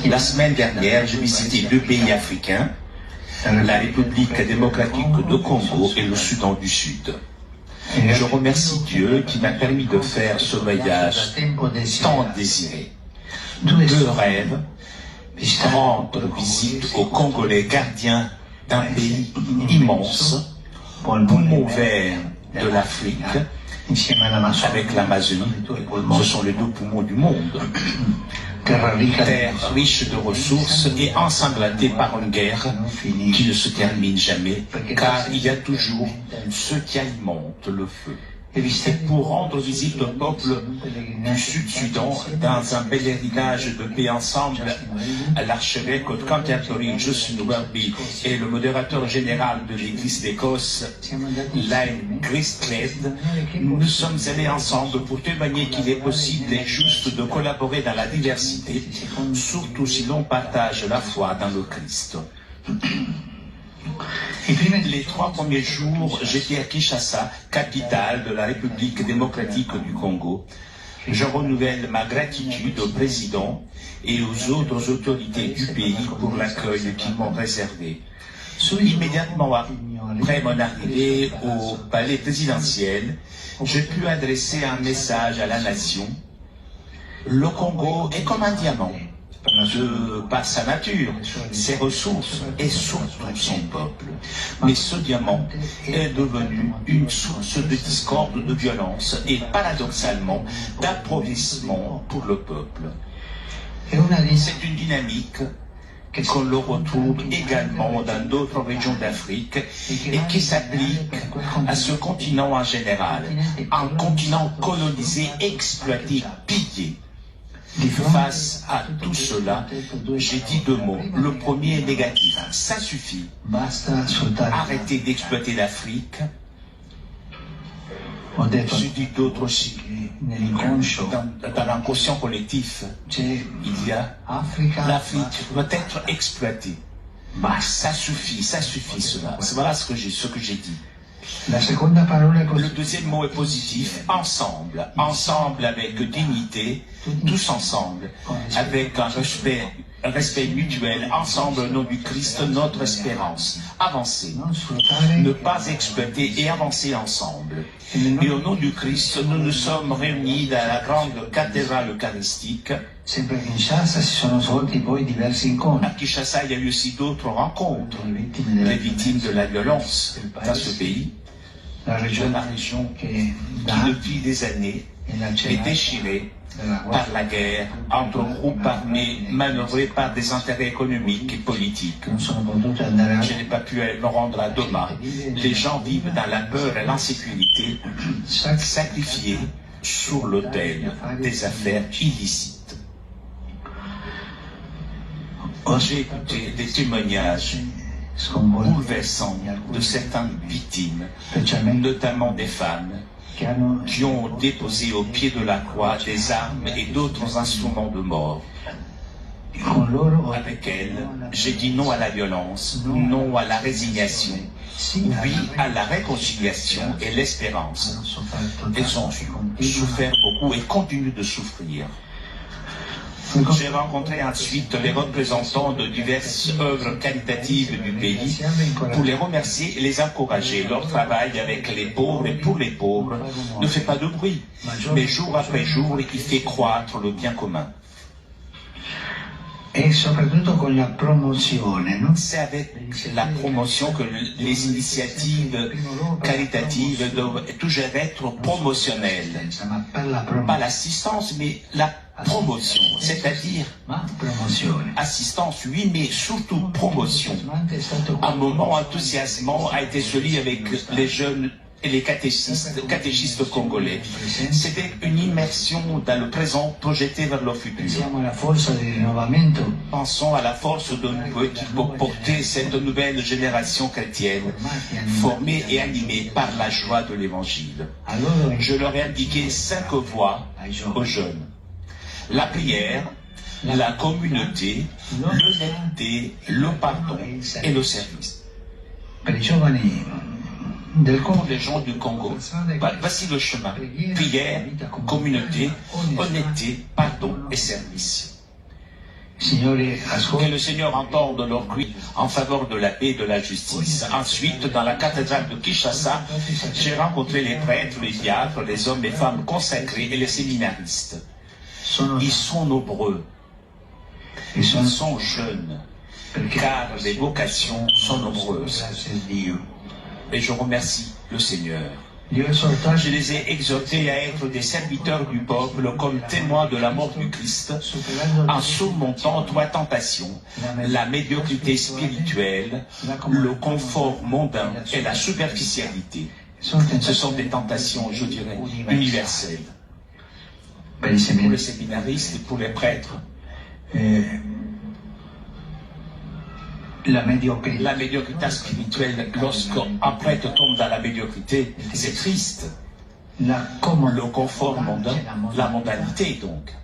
La semaine dernière, j'ai visité deux pays africains, la République démocratique de Congo et le Soudan du Sud. Je remercie Dieu qui m'a permis de faire ce voyage tant désiré. Deux rêves, rendre visite aux Congolais gardiens d'un pays immense, poumon vert de l'Afrique, avec l'Amazonie, ce sont les deux poumons du monde. Terre riche de ressources et ensanglantée par une guerre qui ne se termine jamais, car il y a toujours ceux qui alimentent le feu. Et pour rendre visite au peuple du Sud-Soudan dans un pèlerinage de paix ensemble, l'archevêque de Canterbury, Justin Welby, et le modérateur général de l'Église d'Écosse, Lyle Gristlead, nous sommes allés ensemble pour témoigner qu'il est possible et juste de collaborer dans la diversité, surtout si l'on partage la foi dans le Christ. Les 3 premiers jours, j'étais à Kinshasa, capitale de la République démocratique du Congo. Je renouvelle ma gratitude au président et aux autres autorités du pays pour l'accueil qu'ils m'ont réservé. Immédiatement après mon arrivée au palais présidentiel, j'ai pu adresser un message à la nation. Le Congo est comme un diamant. Par sa nature, ses ressources et surtout son peuple. Mais ce diamant est devenu une source de discorde, de violence et paradoxalement d'appauvrissement pour le peuple. C'est une dynamique qu'on le retrouve également dans d'autres régions d'Afrique et qui s'applique à ce continent en général, un continent colonisé, exploité, pillé. Face à tout cela, j'ai dit 2 mots. Le premier est négatif. Ça suffit. Arrêtez d'exploiter l'Afrique. J'ai dit d'autres aussi. Dans l'inconscient collectif, il y a l'Afrique doit être exploitée. Ça suffit cela. Voilà ce que j'ai dit. Le deuxième mot est positif, ensemble. Ensemble avec dignité, tous ensemble, avec un respect mutuel, ensemble au nom du Christ, notre espérance. Avancer, ne pas exploiter et avancer ensemble. Et au nom du Christ, nous nous sommes réunis dans la grande cathédrale eucharistique. À Kinshasa, il y a eu aussi d'autres rencontres. Les victimes de la violence dans ce pays, la région qui, depuis des années, est déchirée par la guerre entre groupes armés manœuvrés par des intérêts économiques et politiques. Je n'ai pas pu me rendre à Doma. Les gens vivent dans la peur et l'insécurité, sacrifiés sur l'autel des affaires illicites. J'ai écouté des témoignages bouleversants de certaines victimes, notamment des femmes, qui ont déposé au pied de la croix des armes et d'autres instruments de mort. Avec elles, j'ai dit non à la violence, non à la résignation, oui à la réconciliation et l'espérance. Elles ont souffert beaucoup et continuent de souffrir. J'ai rencontré ensuite les représentants de diverses œuvres caritatives du pays pour les remercier et les encourager. Leur travail avec les pauvres et pour les pauvres ne fait pas de bruit, mais jour après jour, il fait croître le bien commun. C'est avec la promotion que les initiatives caritatives doivent toujours être promotionnelles. Pas l'assistance, mais la promotion, c'est-à-dire assistance, oui, mais surtout promotion. Un moment enthousiasmant a été celui avec les jeunes et les catéchistes congolais. C'était une immersion dans le présent projeté vers le futur. Pensons à la force de nouveau qui peut porter cette nouvelle génération chrétienne, formée et animée par la joie de l'Évangile. Je leur ai indiqué 5 voies aux jeunes. La prière, la communauté, l'honnêteté, le pardon et le service. Pour les gens du Congo, voici le chemin. Prière, communauté, honnêteté, pardon et service. Que le Seigneur entende leurs cris en faveur de la paix et de la justice. Ensuite, dans la cathédrale de Kinshasa, j'ai rencontré les prêtres, les diacres, les hommes et femmes consacrés et les séminaristes. Ils sont nombreux. Ils sont jeunes, car les vocations sont nombreuses. Et je remercie le Seigneur. Je les ai exhortés à être des serviteurs du peuple comme témoins de la mort du Christ, en surmontant trois tentations, la médiocrité spirituelle, le confort mondain et la superficialité. Ce sont des tentations, je dirais, universelles. Pour les séminaristes et pour les prêtres. La médiocrité spirituelle, lorsqu'un prêtre tombe dans la médiocrité, c'est triste. Le confort mondain, la mondanité donc.